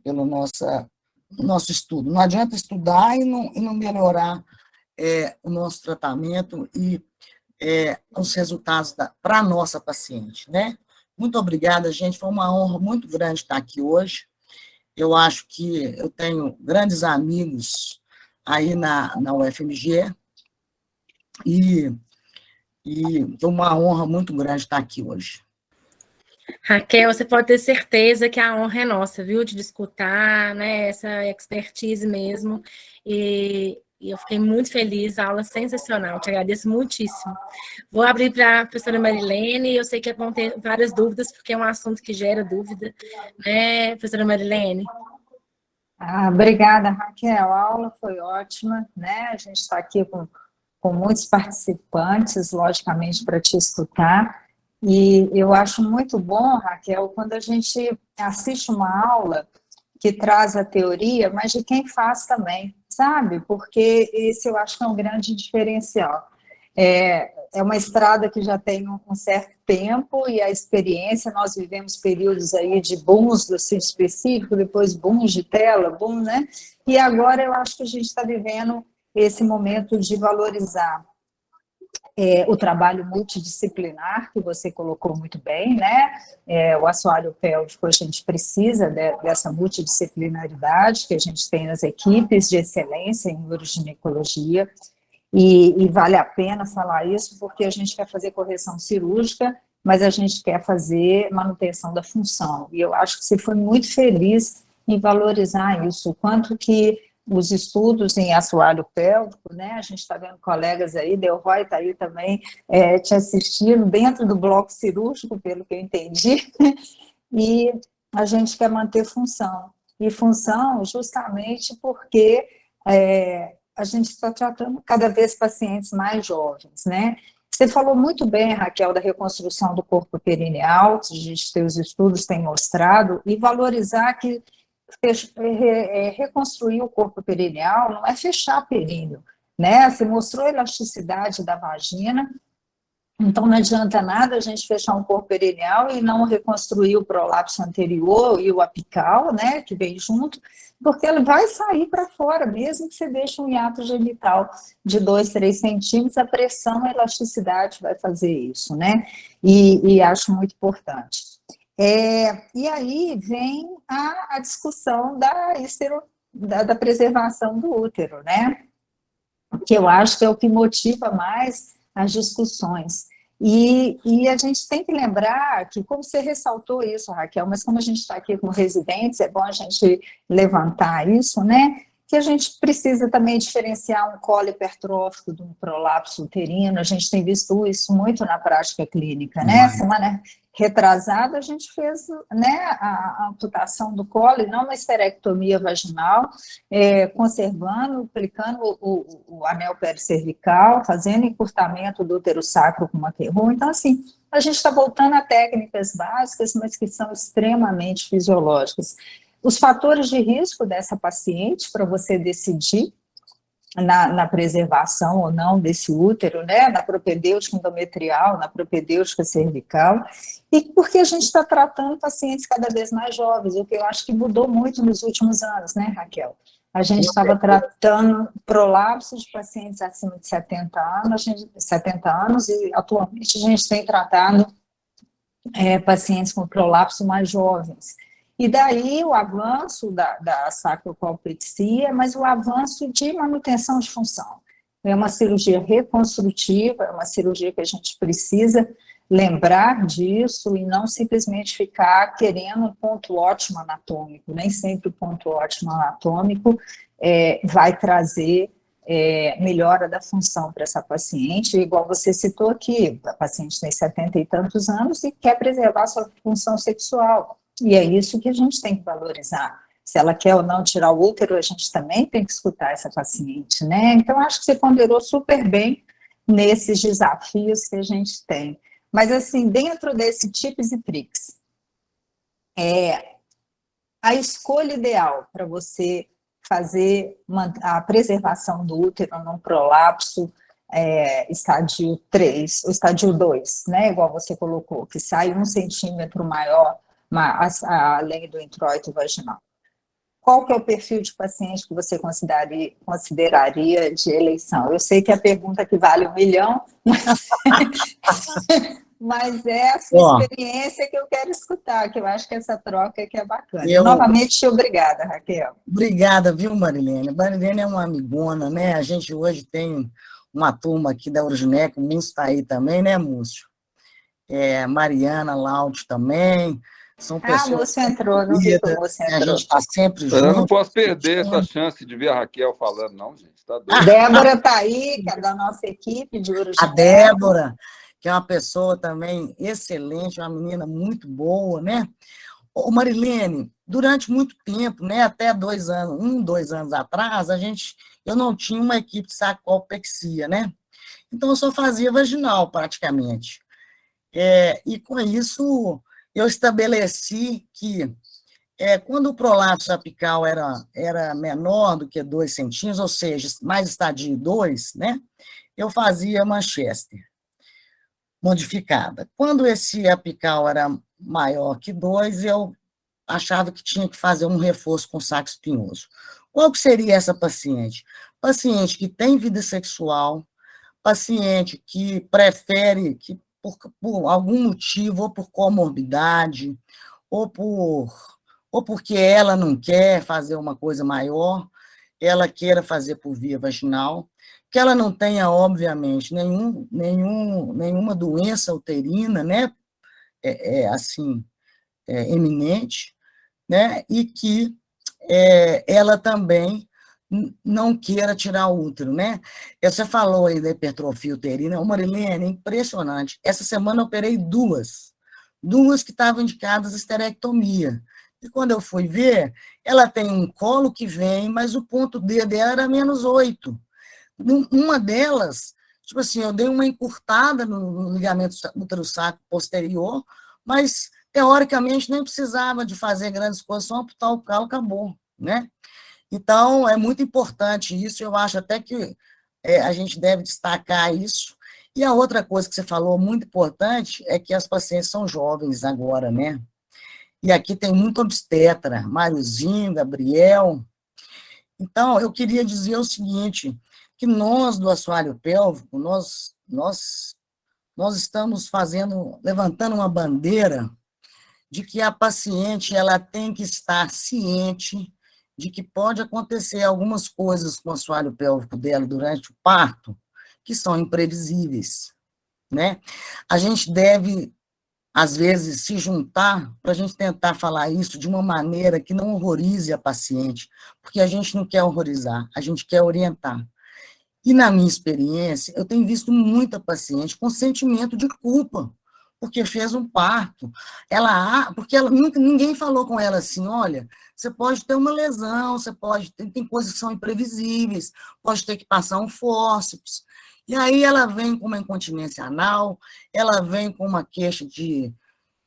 estudo. Não adianta estudar e não melhorar o nosso tratamento e os resultados para a nossa paciente, né? Muito obrigada, gente. Foi uma honra muito grande estar aqui hoje. Eu acho que eu tenho grandes amigos aí na UFMG e, e foi uma honra muito grande estar aqui hoje.
Raquel, você pode ter certeza que a honra é nossa, viu? De escutar, né? Essa expertise mesmo. E eu fiquei muito feliz, a aula sensacional, te agradeço muitíssimo. Vou abrir para a professora Marilene, eu sei que vão ter várias dúvidas, porque é um assunto que gera dúvida, né, professora Marilene?
Obrigada, Raquel. A aula foi ótima, né? A gente está aqui com muitos participantes, logicamente, para te escutar. E eu acho muito bom, Raquel, quando a gente assiste uma aula que traz a teoria, mas de quem faz também, sabe? Porque esse eu acho que é um grande diferencial. É uma estrada que já tem um certo tempo e a experiência, nós vivemos períodos aí de booms do sítio específico, depois booms de tela, boom, né? E agora eu acho que a gente está vivendo esse momento de valorizar o trabalho multidisciplinar, que você colocou muito bem, né? O assoalho pélvico, a gente precisa dessa multidisciplinaridade que a gente tem nas equipes de excelência em uroginecologia, e vale a pena falar isso, porque a gente quer fazer correção cirúrgica, mas a gente quer fazer manutenção da função, e eu acho que você foi muito feliz em valorizar isso, o quanto que os estudos em assoalho pélvico, né, a gente está vendo colegas aí, Delroy está aí também te assistindo dentro do bloco cirúrgico, pelo que eu entendi, e a gente quer manter função, e função justamente porque a gente está tratando cada vez pacientes mais jovens, né? Você falou muito bem, Raquel, da reconstrução do corpo perineal, que a gente tem os estudos têm mostrado, e valorizar que reconstruir o corpo perineal não é fechar períneo, né? Você mostrou a elasticidade da vagina, então não adianta nada a gente fechar um corpo perineal e não reconstruir o prolapso anterior e o apical, né, que vem junto, porque ele vai sair para fora, mesmo que você deixe um hiato genital de 2, 3 centímetros, a pressão, a elasticidade vai fazer isso, né? E acho muito importante. E aí vem a discussão da preservação do útero, né? Que eu acho que é o que motiva mais as discussões. E a gente tem que lembrar que, como você ressaltou isso, Raquel, mas como a gente está aqui com residentes, é bom a gente levantar isso, né? Que a gente precisa também diferenciar um colo hipertrófico de um prolapso uterino, a gente tem visto isso muito na prática clínica, né? Semana retrasada, a gente fez, né, a amputação do colo e não uma esterectomia vaginal, conservando, aplicando o anel pericervical, fazendo encurtamento do útero sacro com uma Querru. Então, assim, a gente está voltando a técnicas básicas, mas que são extremamente fisiológicas. Os fatores de risco dessa paciente, para você decidir na preservação ou não desse útero, né, na propedêutica endometrial, na propedêutica cervical, e porque a gente está tratando pacientes cada vez mais jovens, o que eu acho que mudou muito nos últimos anos, né, Raquel? A gente estava tratando prolapso de pacientes acima de 70 anos, e atualmente a gente tem tratado pacientes com prolapso mais jovens. E daí o avanço da sacrocolpexia, mas o avanço de manutenção de função. É uma cirurgia reconstrutiva, é uma cirurgia que a gente precisa lembrar disso e não simplesmente ficar querendo um ponto ótimo anatômico. Nem sempre o ponto ótimo anatômico vai trazer melhora da função para essa paciente, igual você citou aqui, a paciente tem 70 e tantos anos e quer preservar sua função sexual, e é isso que a gente tem que valorizar. Se ela quer ou não tirar o útero, a gente também tem que escutar essa paciente, né? Então, acho que você ponderou super bem nesses desafios que a gente tem. Mas, assim, dentro desse TIPS e TRICS, a escolha ideal para você fazer a preservação do útero num prolapso estádio 3, o estádio 2, né, igual você colocou, que sai 1 centímetro maior além do introito vaginal. Qual que é o perfil de paciente que você consideraria de eleição? Eu sei que é a pergunta que vale 1 milhão, mas é a sua experiência que eu quero escutar, que eu acho que essa troca que é bacana. Novamente, obrigada, Raquel.
Obrigada, viu, Marilene? Marilene é uma amigona, né? A gente hoje tem uma turma aqui da Urgineco, o Múcio está aí também, né, Múcio? Mariana, Laude também, são pessoas...
Ah, o Múcio entrou, não vi que o Múcio entrou.
A gente está sempre junto.
Eu não posso perder essa chance de ver a Raquel falando, não, gente. Tá doido.
Débora está aí, que é da nossa equipe de Urgineco.
A Débora, que é uma pessoa também excelente, uma menina muito boa, né? Ô, Marilene, durante muito tempo, né, até 2 anos atrás, eu não tinha uma equipe de sacolpexia, né? Então, eu só fazia vaginal, praticamente. E, com isso, eu estabeleci que, quando o prolapso apical era menor do que 2 centímetros, ou seja, mais estadio 2, né, eu fazia Manchester modificada. Quando esse apical era maior que 2, eu achava que tinha que fazer um reforço com saco espinhoso. Qual que seria essa paciente? Paciente que tem vida sexual, paciente que prefere, que por algum motivo, ou por comorbidade, ou porque ela não quer fazer uma coisa maior, ela queira fazer por via vaginal, que ela não tenha, obviamente, nenhuma doença uterina, né, eminente, né, e que ela também não queira tirar o útero, né? Você falou aí da hipertrofia uterina, Marilene, é impressionante. Essa semana eu operei duas que estavam indicadas esterectomia. E quando eu fui ver, ela tem um colo que vem, mas o ponto D dela era -8. Uma delas, tipo assim, eu dei uma encurtada no ligamento útero-sacro posterior, mas, teoricamente, nem precisava de fazer grandes coisas, só amputar o calo, acabou, né? Então, é muito importante isso, eu acho até que a gente deve destacar isso. E a outra coisa que você falou, muito importante, é que as pacientes são jovens agora, né? E aqui tem muito obstetra, Máriozinho, Gabriel. Então, eu queria dizer o seguinte, que nós, do assoalho pélvico, nós estamos levantando uma bandeira de que a paciente ela tem que estar ciente de que pode acontecer algumas coisas com o assoalho pélvico dela durante o parto que são imprevisíveis, né? A gente deve, às vezes, se juntar para a gente tentar falar isso de uma maneira que não horrorize a paciente, porque a gente não quer horrorizar, a gente quer orientar. E, na minha experiência, eu tenho visto muita paciente com sentimento de culpa, porque fez um parto. Porque ninguém falou com ela assim, olha, você pode ter uma lesão, tem coisas que são imprevisíveis, pode ter que passar um fórceps. E aí ela vem com uma incontinência anal, ela vem com uma queixa de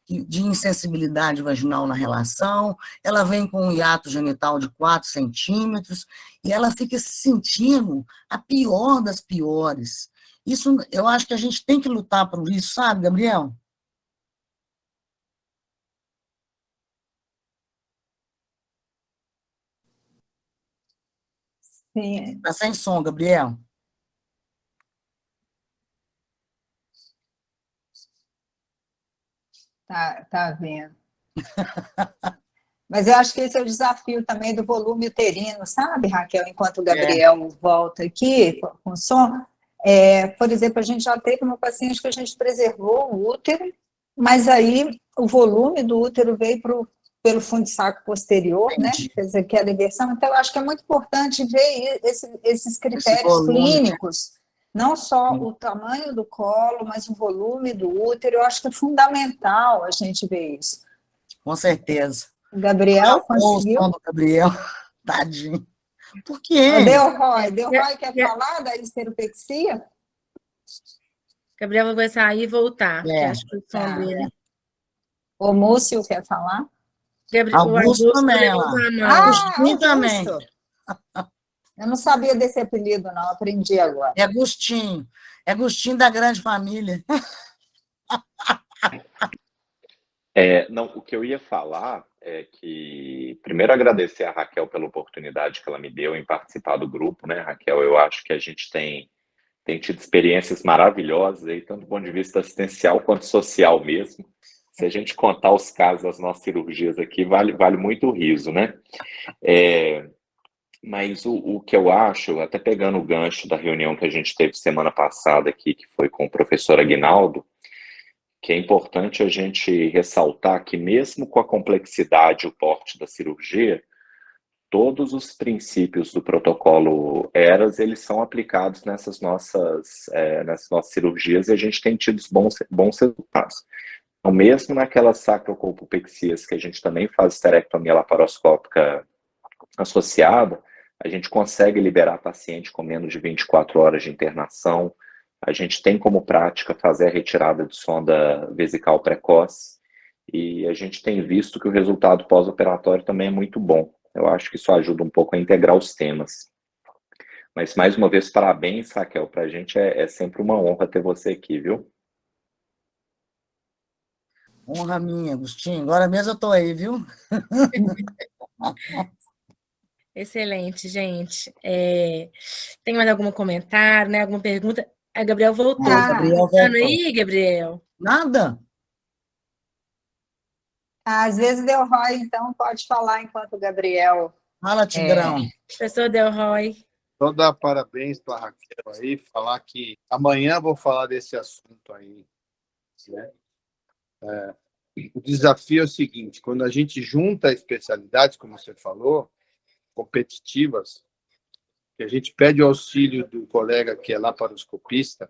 insensibilidade vaginal na relação, ela vem com um hiato genital de 4 centímetros, e ela fica se sentindo a pior das piores. Isso, eu acho que a gente tem que lutar por isso, sabe, Gabriel?
Sim.
Está sem som, Gabriel.
Tá vendo. Mas eu acho que esse é o desafio também do volume uterino, sabe, Raquel? Enquanto o Gabriel volta aqui com som, Por exemplo, a gente já teve uma paciente que a gente preservou o útero, mas aí o volume do útero veio pelo fundo de saco posterior, né?
Entendi.
Quer dizer, que é a libertação. Então, eu acho que é muito importante ver esses critérios
volume, né?
clínicos, não só o tamanho do colo, mas o volume do útero. Eu acho que é fundamental a gente ver isso.
Com certeza.
O Gabriel conseguiu.
O som do Gabriel, tadinho. Por
O
quê?
Delroy quer falar da esterupexia?
Gabriel vai sair e voltar, porque acho que o som
Tá.
dele.
O Múcio quer falar?
O
Augusto também,
levantou
lá.
a mão.
Agostinho também.
Eu não sabia desse apelido, não, aprendi agora.
É Agostinho. É Agostinho da grande família.
Não, o que eu ia falar é que, primeiro, agradecer a Raquel pela oportunidade que ela me deu em participar do grupo, né, Raquel? Eu acho que a gente tem tido experiências maravilhosas, aí, tanto do ponto de vista assistencial quanto social mesmo. Se a gente contar os casos das nossas cirurgias aqui, vale muito o riso, né? Mas o que eu acho, até pegando o gancho da reunião que a gente teve semana passada aqui, que foi com o professor Aguinaldo, que é importante a gente ressaltar que mesmo com a complexidade e o porte da cirurgia, todos os princípios do protocolo ERAS, eles são aplicados nessas nossas cirurgias e a gente tem tido bons resultados. Então, mesmo naquelas sacrocolpopexias que a gente também faz esterectomia laparoscópica associada, a gente consegue liberar paciente com menos de 24 horas de internação. A gente tem como prática fazer a retirada de sonda vesical precoce e a gente tem visto que o resultado pós-operatório também é muito bom. Eu acho que isso ajuda um pouco a integrar os temas. Mas, mais uma vez, parabéns, Raquel. Para a gente é sempre uma honra ter você aqui, viu?
Honra minha, Agostinho. Agora mesmo eu estou aí, viu?
Excelente, gente. Tem mais algum comentário, né? Alguma pergunta? A Gabriel voltou.
Gabriel voltou.
Aí, Gabriel?
Nada?
Às vezes Delroy, então, pode falar enquanto o Gabriel...
Fala, Tigrão.
Professor Delroy.
Só dar parabéns para a Raquel aí, falar que amanhã vou falar desse assunto aí. Né? O desafio é o seguinte, quando a gente junta especialidades, como você falou, competitivas, que a gente pede o auxílio do colega que é laparoscopista,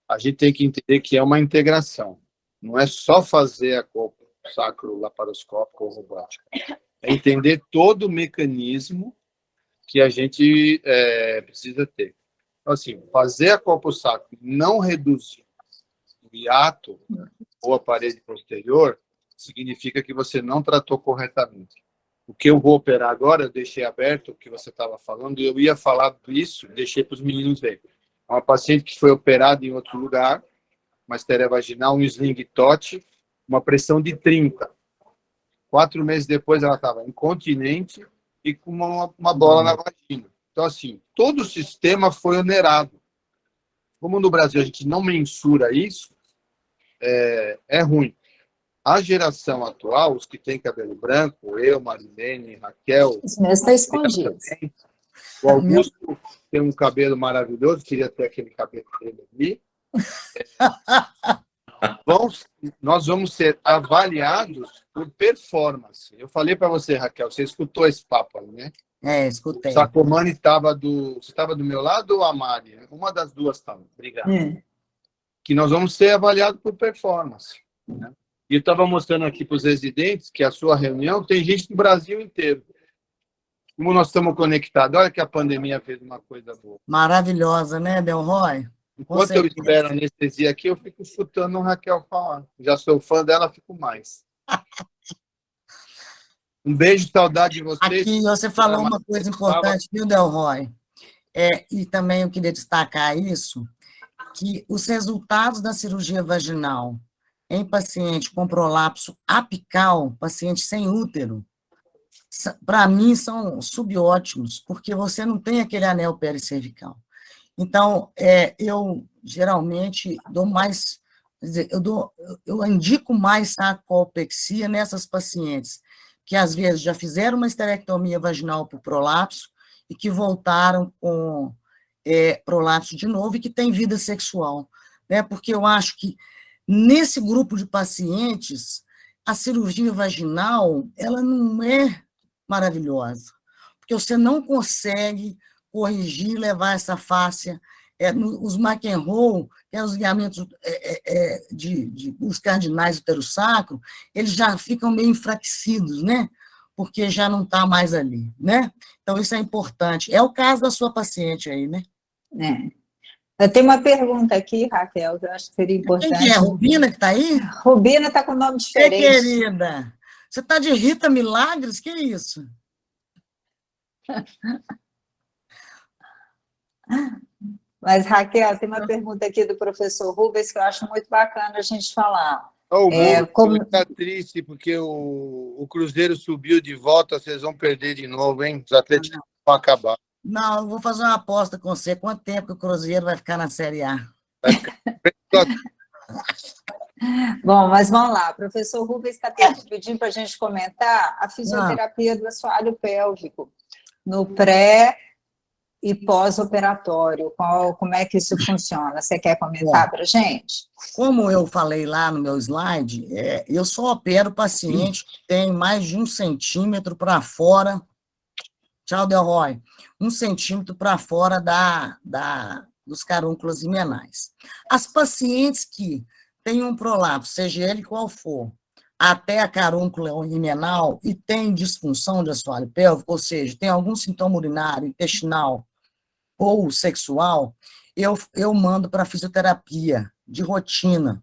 a gente tem que entender que é uma integração. Não é só fazer a colpo sacro laparoscópica ou robótica. É entender todo o mecanismo que a gente precisa ter. Então, assim, fazer a colpo sacro não reduzir o hiato ou a parede posterior significa que você não tratou corretamente. O que eu vou operar agora, eu deixei aberto o que você estava falando, e eu ia falar disso, deixei para os meninos verem. É uma paciente que foi operada em outro lugar, uma esteria vaginal, um sling TOT, uma pressão de 30. 4 meses depois ela estava incontinente e com uma bola na vagina. Então, assim, todo o sistema foi onerado. Como no Brasil a gente não mensura isso, é ruim. A geração atual, os que têm cabelo branco, eu, Marilene, Raquel...
Os meus estão escondidos.
O Augusto tem um cabelo maravilhoso, queria ter aquele cabelo dele ali. Nós vamos ser avaliados por performance. Eu falei para você, Raquel, você escutou esse papo aí, né?
Escutei.
O Sacomani estava você estava do meu lado ou a Mari? Uma das duas estava. Obrigado. Que nós vamos ser avaliados por performance. Né? E eu estava mostrando aqui para os residentes que a sua reunião tem gente do Brasil inteiro. Como nós estamos conectados, olha que a pandemia fez uma coisa boa.
Maravilhosa, né, Delroy?
Enquanto eu espero a anestesia aqui, eu fico escutando o Raquel falar. Já sou fã dela, fico mais. Um beijo, saudade de vocês.
Aqui você falou uma coisa importante, viu, Delroy? E também eu queria destacar isso, que os resultados da cirurgia vaginal em paciente com prolapso apical, paciente sem útero, para mim são subótimos, porque você não tem aquele anel pericervical. Então, eu geralmente dou mais, quer dizer, eu indico mais sacrocolpexia nessas pacientes que às vezes já fizeram uma esterectomia vaginal por prolapso e que voltaram com prolapso de novo e que tem vida sexual, né? Porque eu acho que nesse grupo de pacientes, a cirurgia vaginal, ela não é maravilhosa, porque você não consegue corrigir, levar essa fáscia, os McEnroe, que é os ligamentos os cardinais do uterosacro, eles já ficam meio enfraquecidos, né? Porque já não está mais ali, né? Então, isso é importante. É o caso da sua paciente aí, né?
Eu tenho uma pergunta aqui, Raquel, que eu acho que seria importante.
Quem que é? Rubina que está aí?
Rubina está com nome diferente.
Querida, você está de Rita Milagres? Que isso?
Mas, Raquel, tem uma pergunta aqui do professor Rubens que eu acho muito bacana a gente falar.
O Rubens está triste porque o Cruzeiro subiu de volta, vocês vão perder de novo, hein? Os atletas vão acabar.
Não, eu vou fazer uma aposta com você. Quanto tempo que o Cruzeiro vai ficar na Série A?
Bom, mas vamos lá. O professor Rubens está pedindo para a gente comentar a fisioterapia do assoalho pélvico no pré e pós-operatório. Como é que isso funciona? Você quer comentar para a gente?
Como eu falei lá no meu slide, eu só opero paciente que tem mais de 1 centímetro para fora. Tchau, Delroy. 1 centímetro para fora dos carúnculos himenais. As pacientes que têm um prolapso, seja ele qual for, até a carúncula himenal e tem disfunção de assoalho pélvico, ou seja, tem algum sintoma urinário, intestinal ou sexual, eu mando para fisioterapia de rotina.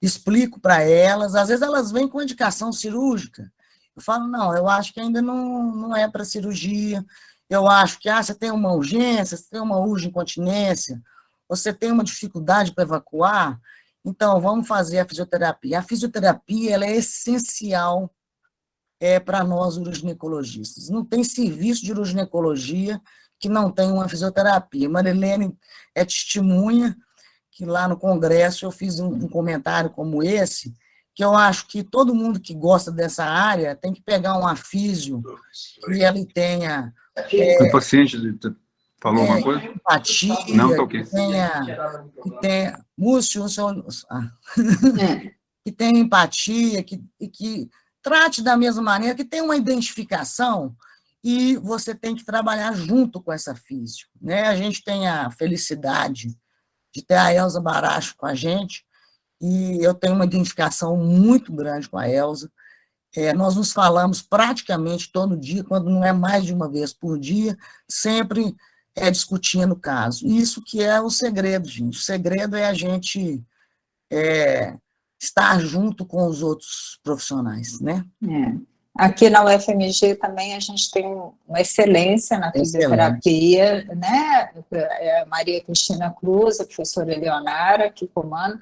Explico para elas, às vezes elas vêm com indicação cirúrgica. Eu falo, não, eu acho que ainda não é para cirurgia. Eu acho que você tem uma urgência, você tem uma urgência, você tem uma dificuldade para evacuar, então vamos fazer a fisioterapia. A fisioterapia ela é essencial para nós uroginecologistas. Não tem serviço de uroginecologia que não tem uma fisioterapia. Marilene é testemunha que lá no congresso eu fiz um comentário como esse, que eu acho que todo mundo que gosta dessa área tem que pegar um afísio e ele tenha...
O paciente falou alguma coisa?
Empatia,
não, tá ok.
que tenha múcio, que tenha empatia, que trate da mesma maneira, que tenha uma identificação, e você tem que trabalhar junto com essa físio, né? A gente tem a felicidade de ter a Elza Baracho com a gente, e eu tenho uma identificação muito grande com a Elza. Nós nos falamos praticamente todo dia, quando não é mais de uma vez por dia, sempre discutindo o caso. Isso que é o segredo, gente. O segredo é a gente estar junto com os outros profissionais, né?
Aqui na UFMG também a gente tem uma excelência na fisioterapia, né? A Maria Cristina Cruz, a professora Eleonara, que comanda.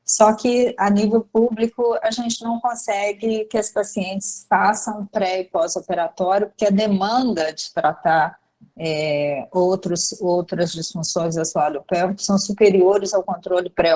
Só que, a nível público, a gente não consegue que as pacientes façam pré- e pós-operatório, porque a demanda de tratar outras disfunções do assoalho pélvico são superiores ao controle pré-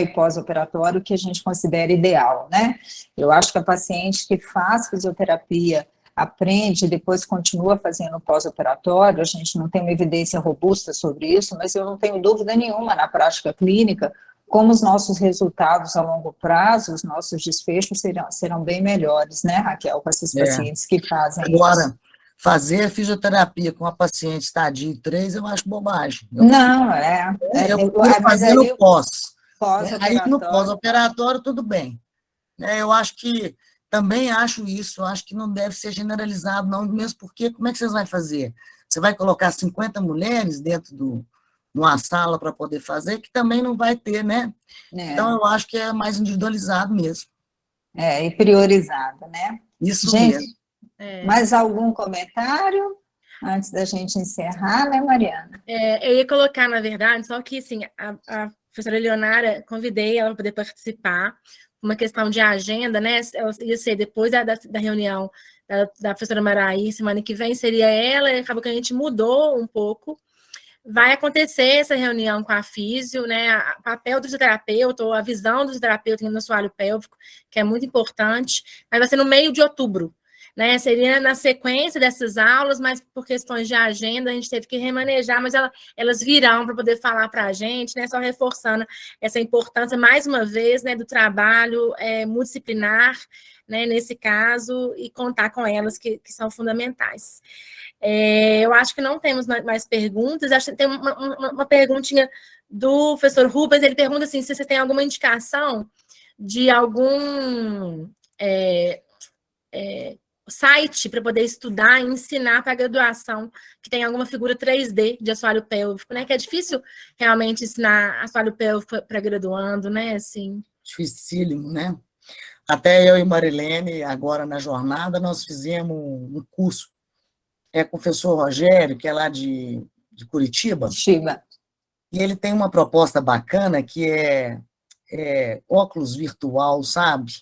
e pós-operatório que a gente considera ideal, né? Eu acho que a paciente que faz fisioterapia, aprende e depois continua fazendo pós-operatório, a gente não tem uma evidência robusta sobre isso, mas eu não tenho dúvida nenhuma na prática clínica como os nossos resultados a longo prazo, os nossos desfechos serão bem melhores, né, Raquel, com esses pacientes que fazem isso.
Agora, fazer fisioterapia com a paciente estadio 3, eu acho bobagem.
Eu
fazer no pós. Aí no
pós-operatório.
Pós-operatório, tudo bem. Eu acho que, também acho isso, eu acho que não deve ser generalizado, não, mesmo porque, como é que vocês vão fazer? Você vai colocar 50 mulheres dentro de uma sala para poder fazer, que também não vai ter, né? Então, eu acho que é mais individualizado mesmo.
E priorizado, né?
Isso
gente,
mesmo.
Mais algum comentário antes da gente encerrar, né, Mariana?
Eu ia colocar, na verdade, só que, assim, a professora Leonara, convidei ela para poder participar, uma questão de agenda, né? Ia ser depois da reunião da professora Maraí, semana que vem seria ela, e acabou que a gente mudou um pouco. Vai acontecer essa reunião com a físio, né? O papel do fisioterapeuta, ou a visão do fisioterapeuta no assoalho pélvico, que é muito importante, mas vai ser no meio de outubro. né? Seria na sequência dessas aulas, mas por questões de agenda a gente teve que remanejar, mas elas virão para poder falar para a gente, né? Só reforçando essa importância, mais uma vez, né, do trabalho multidisciplinar, né, nesse caso, e contar com elas que são fundamentais. Eu acho que não temos mais perguntas, acho que tem uma perguntinha do professor Rubens, ele pergunta assim, se você tem alguma indicação de algum site para poder estudar e ensinar para a graduação, que tem alguma figura 3D de assoalho pélvico, né? Que é difícil realmente ensinar assoalho pélvico para graduando, né? Assim.
Dificílimo, né? Até eu e Marilene, agora na jornada, nós fizemos um curso com o professor Rogério, que é lá de Curitiba. E ele tem uma proposta bacana que é óculos virtual, sabe?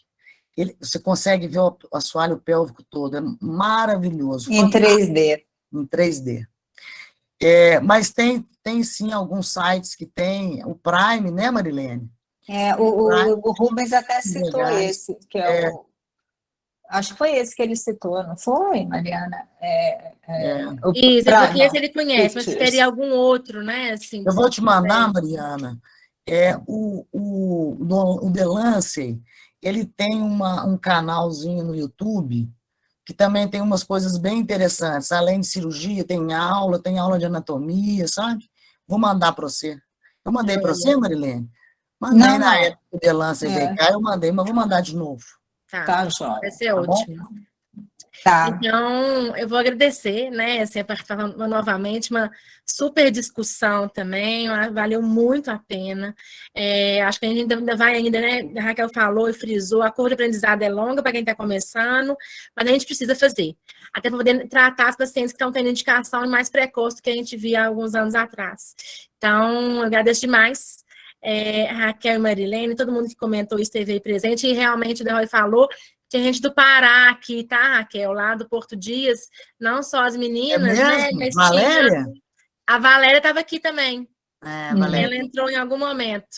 Você consegue ver o assoalho pélvico todo, é maravilhoso.
Em 3D.
Em 3D. Mas tem sim alguns sites que tem, o Prime, né, Marilene?
O Rubens até citou esse, que acho que foi esse que ele citou, não foi, Mariana?
Isso, porque esse ele conhece, mas teria algum outro, né? Assim,
eu vou te mandar, Mariana, o The Lancet, ele tem um canalzinho no YouTube que também tem umas coisas bem interessantes. Além de cirurgia, tem aula de anatomia, sabe? Vou mandar para você. Eu mandei para você, Marilene? Mandei na época do The Lancet veio cá, eu mandei, mas vou mandar de novo.
Tá, João.
Vai ser ótimo.
Tá.
Então, eu vou agradecer, né, assim, novamente, uma super discussão também, valeu muito a pena. Acho que a gente ainda vai, né, a Raquel falou e frisou, a curva de aprendizado é longa para quem está começando, mas a gente precisa fazer, até para poder tratar as pacientes que estão tendo indicação mais precoce do que a gente via há alguns anos atrás. Então, eu agradeço demais. Raquel e Marilene, todo mundo que comentou esteve aí presente, e realmente o Deroy falou. Tinha gente do Pará aqui, tá, Raquel? Lá do Porto Dias, não só as meninas, né? Mas
Valéria?
A Valéria estava aqui também.
Valéria.
Ela entrou em algum momento,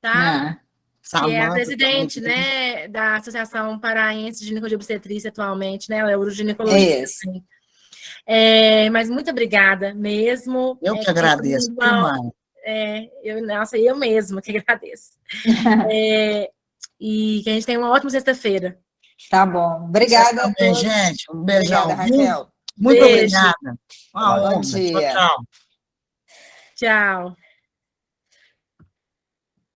tá? Que é a presidente, né, da Associação Paraense de Ginecologia e Obstetrícia atualmente, né? Ela é uroginecologista também. Mas muito obrigada mesmo.
Eu que agradeço, irmã.
Eu mesma que agradeço. E que a gente tenha uma ótima sexta-feira.
Tá bom. Obrigada a todos.
Gente. Um beijão.
Obrigada, Raquel.
Muito obrigada.
Bom dia.
Tchau.
Tchau.